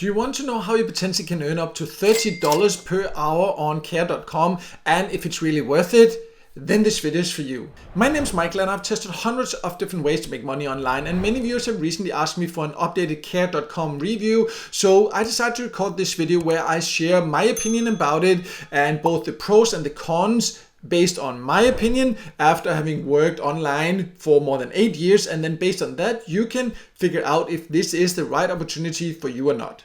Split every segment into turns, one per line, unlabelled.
Do you want to know how you potentially can earn up to $30 per hour on care.com and if it's really worth it? Then this video is for you. My name is Michael and I've tested hundreds of different ways to make money online, and many viewers have recently asked me for an updated care.com review. So I decided to record this video where I share my opinion about it and both the pros and the cons based on my opinion after having worked online for more than 8 years, and then based on that you can figure out if this is the right opportunity for you or not.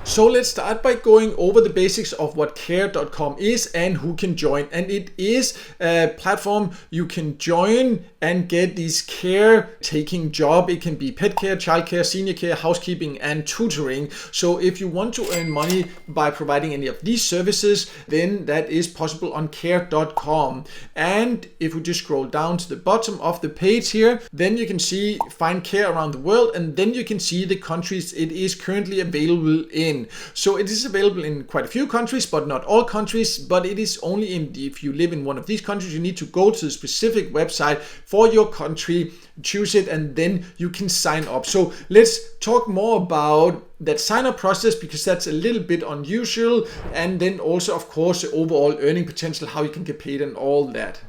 So let's start by going over the basics of what care.com is and who can join. And it is a platform you can join and get these care-taking job. It can be pet care, childcare, senior care, housekeeping, and tutoring. So if you want to earn money by providing any of these services, then that is possible on care.com. And if we just scroll down to the bottom of the page here, then you can see find care around the world, and then you can see the countries it is currently available in. So it is available in quite a few countries, but not all countries. But it is only if you live in one of these countries, you need to go to the specific website for your country, choose it, and then you can sign up. So let's talk more about that sign up process, because that's a little bit unusual, and then also of course the overall earning potential, how you can get paid and all that.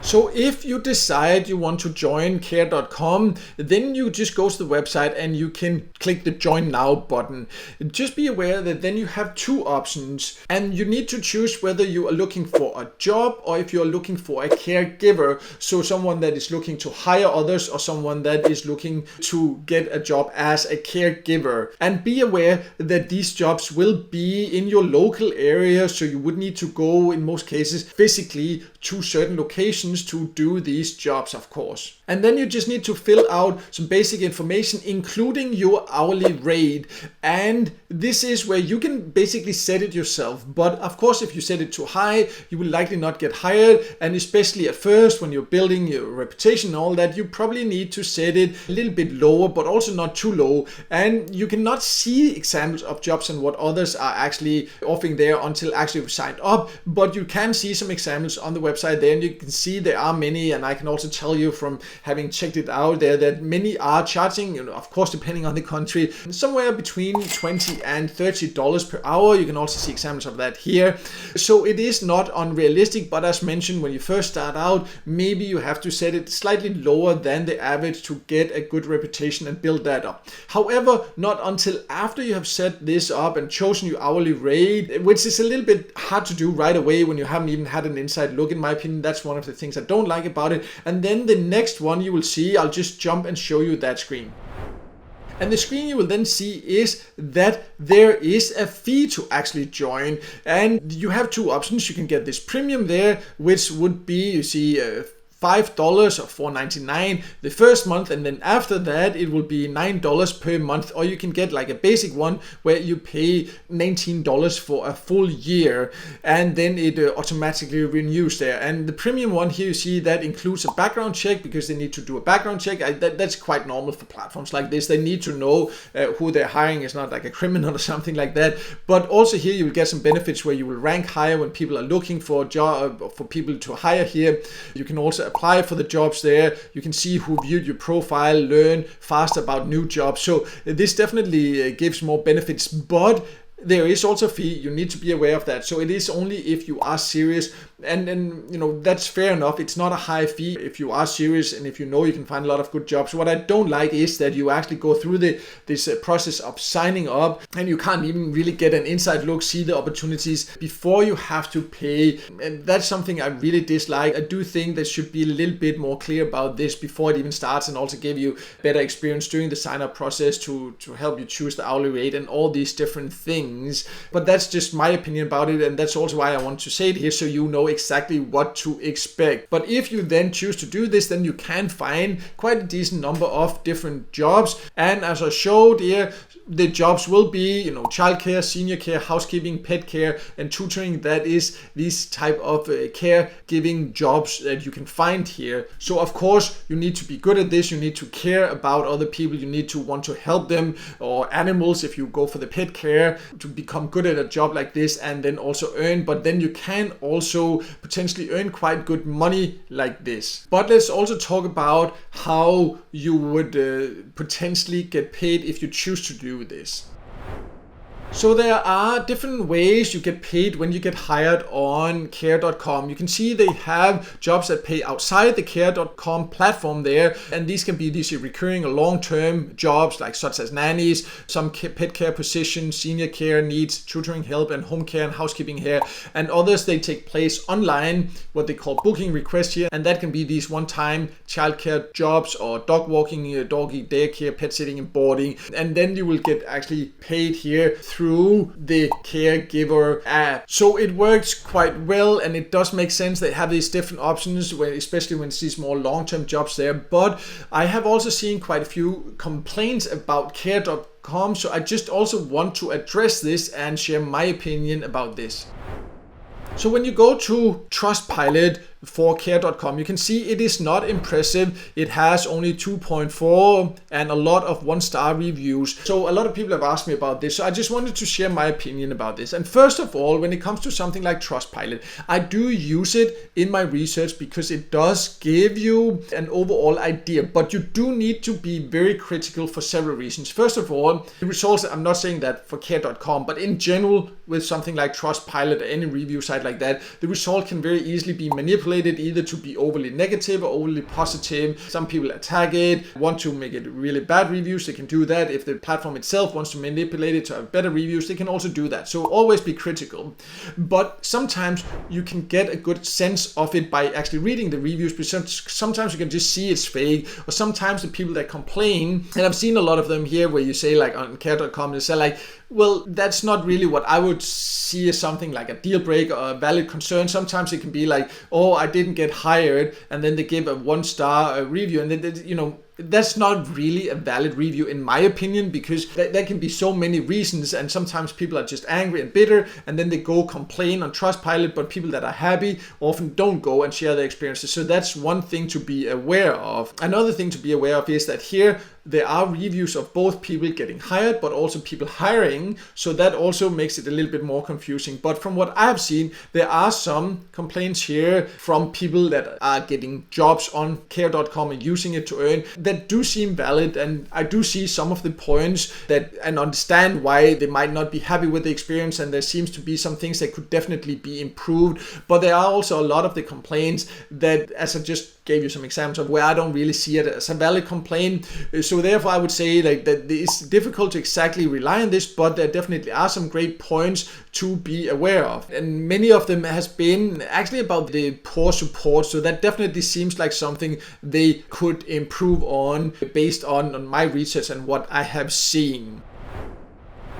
So if you decide you want to join care.com, then you just go to the website and you can click the join now button. Just be aware that then you have two options, and you need to choose whether you are looking for a job or if you are looking for a caregiver. So someone that is looking to hire others or someone that is looking to get a job as a caregiver. And be aware that these jobs will be in your local area, so you would need to go in most cases physically to certain locations to do these jobs, of course. And then you just need to fill out some basic information, including your hourly rate. And this is where you can basically set it yourself. But of course, if you set it too high, you will likely not get hired. And especially at first, when you're building your reputation and all that, you probably need to set it a little bit lower, but also not too low. And you cannot see examples of jobs and what others are actually offering there until actually you've signed up. But you can see some examples on the website there, and you can see there are many. And I can also tell you from having checked it out there that many are charging, of course, depending on the country, somewhere between $20 and $30 per hour. You can also see examples of that here. So it is not unrealistic, but as mentioned, when you first start out, maybe you have to set it slightly lower than the average to get a good reputation and build that up. However, not until after you have set this up and chosen your hourly rate, which is a little bit hard to do right away when you haven't even had an inside look. In my opinion, that's one of the things I don't like about it. And then the next one you will see, I'll just jump and show you that screen. And the screen you will then see is that there is a fee to actually join. And you have two options. You can get this premium there, which would be, you see, $5 or $4.99 the first month, and then after that it will be $9 per month. Or you can get like a basic one where you pay $19 for a full year, and then it automatically renews there. And the premium one here, you see that includes a background check, because they need to do a background check. That's quite normal for platforms like this. They need to know who they're hiring. It's not like a criminal or something like that. But also here you will get some benefits where you will rank higher when people are looking for a job, for people to hire here. You can also apply for the jobs there. You can see who viewed your profile, learn fast about new jobs. So this definitely gives more benefits, but there is also a fee. You need to be aware of that. So it is only if you are serious, and that's fair enough. It's not a high fee if you are serious and if you know you can find a lot of good jobs. What I don't like is that you actually go through this process of signing up, and you can't even really get an inside look, see the opportunities before you have to pay. And that's something I really dislike. I do think there should be a little bit more clear about this before it even starts, and also give you better experience during the sign up process to help you choose the hourly rate and all these different things. But that's just my opinion about it, and that's also why I want to say it here, so you know exactly what to expect. But if you then choose to do this, then you can find quite a decent number of different jobs. And as I showed here, the jobs will be, childcare, senior care, housekeeping, pet care, and tutoring. That is these type of caregiving jobs that you can find here. So of course you need to be good at this. You need to care about other people. You need to want to help them, or animals if you go for the pet care, to become good at a job like this and then also earn. But then you can also to potentially earn quite good money like this. But let's also talk about how you would potentially get paid if you choose to do this. So there are different ways you get paid when you get hired on care.com. You can see they have jobs that pay outside the care.com platform there, and these can be these recurring or long-term jobs like such as nannies, some pet care positions, senior care needs, tutoring help, and home care and housekeeping here. And others, they take place online, what they call booking requests here, and that can be these one-time childcare jobs or dog walking, doggy daycare, pet sitting and boarding. And then you will get actually paid here through the caregiver app. So it works quite well, and it does make sense. They have these different options, especially when it's these more long-term jobs there. But I have also seen quite a few complaints about care.com, so I just also want to address this and share my opinion about this. So when you go to Trustpilot for care.com, you can see it is not impressive. It has only 2.4 and a lot of 1-star reviews. So a lot of people have asked me about this. So I just wanted to share my opinion about this. And first of all, when it comes to something like Trustpilot, I do use it in my research because it does give you an overall idea, but you do need to be very critical for several reasons. First of all, the results, I'm not saying that for care.com, but in general with something like Trustpilot or any review site like that, the result can very easily be manipulated either to be overly negative or overly positive. Some people attack it, want to make it really bad reviews, they can do that. If the platform itself wants to manipulate it to have better reviews, they can also do that. So always be critical. But sometimes you can get a good sense of it by actually reading the reviews, because sometimes you can just see it's fake, or sometimes the people that complain, and I've seen a lot of them here where you say like on care.com, they say like, well, that's not really what I would see as something like a deal breaker or a valid concern. Sometimes it can be like, oh, I didn't get hired, and then they give a 1-star review, and then that's not really a valid review in my opinion, because there can be so many reasons, and sometimes people are just angry and bitter, and then they go complain on Trustpilot, but people that are happy often don't go and share their experiences. So that's one thing to be aware of. Another thing to be aware of is that here there are reviews of both people getting hired but also people hiring, so that also makes it a little bit more confusing. But from what I've seen, there are some complaints here from people that are getting jobs on care.com and using it to earn that do seem valid, and I do see some of the points that and understand why they might not be happy with the experience, and there seems to be some things that could definitely be improved. But there are also a lot of the complaints that, as I just gave you some examples of, where I don't really see it as a valid complaint. So therefore I would say like that it's difficult to exactly rely on this, but there definitely are some great points to be aware of, and many of them has been actually about the poor support. So that definitely seems like something they could improve on based on my research and what I have seen.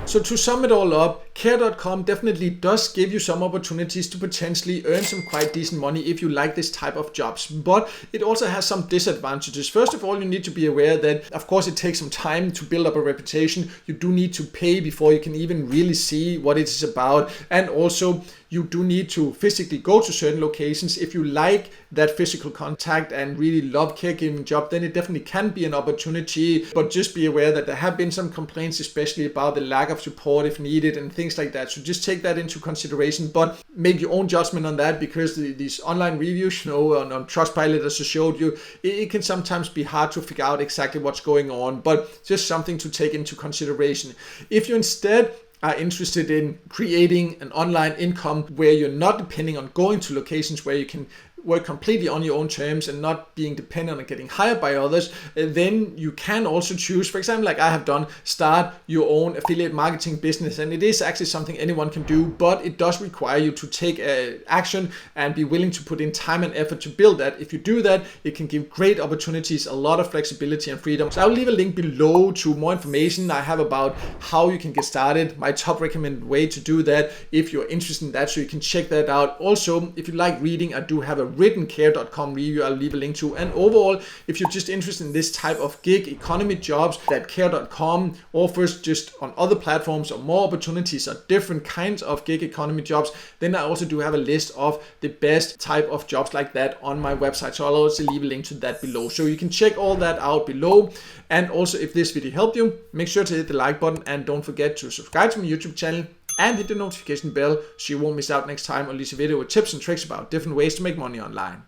So to sum it all up, care.com definitely does give you some opportunities to potentially earn some quite decent money if you like this type of jobs, but it also has some disadvantages. First of all, you need to be aware that of course it takes some time to build up a reputation. You do need to pay before you can even really see what it is about, and also you do need to physically go to certain locations. If you like that physical contact and really love caregiving job, then it definitely can be an opportunity. But just be aware that there have been some complaints, especially about the lack of support if needed and things like that. So just take that into consideration, but make your own judgment on that, because these online reviews, on Trustpilot, as I showed you, it can sometimes be hard to figure out exactly what's going on, but just something to take into consideration. If you instead are interested in creating an online income where you're not depending on going to locations, where you can work completely on your own terms and not being dependent on getting hired by others, then you can also choose, for example, like I have done, start your own affiliate marketing business. And it is actually something anyone can do, but it does require you to take action and be willing to put in time and effort to build that. If you do that, it can give great opportunities, a lot of flexibility and freedom. So I'll leave a link below to more information I have about how you can get started, my top recommended way to do that if you're interested in that, so you can check that out. Also, if you like reading, I do have a written care.com review I'll leave a link to. And overall, if you're just interested in this type of gig economy jobs that care.com offers just on other platforms, or more opportunities or different kinds of gig economy jobs, then I also do have a list of the best type of jobs like that on my website. So I'll also leave a link to that below, so you can check all that out below. And also, if this video helped you, make sure to hit the like button, and don't forget to subscribe to my YouTube channel and hit the notification bell so you won't miss out next time on this video with tips and tricks about different ways to make money online.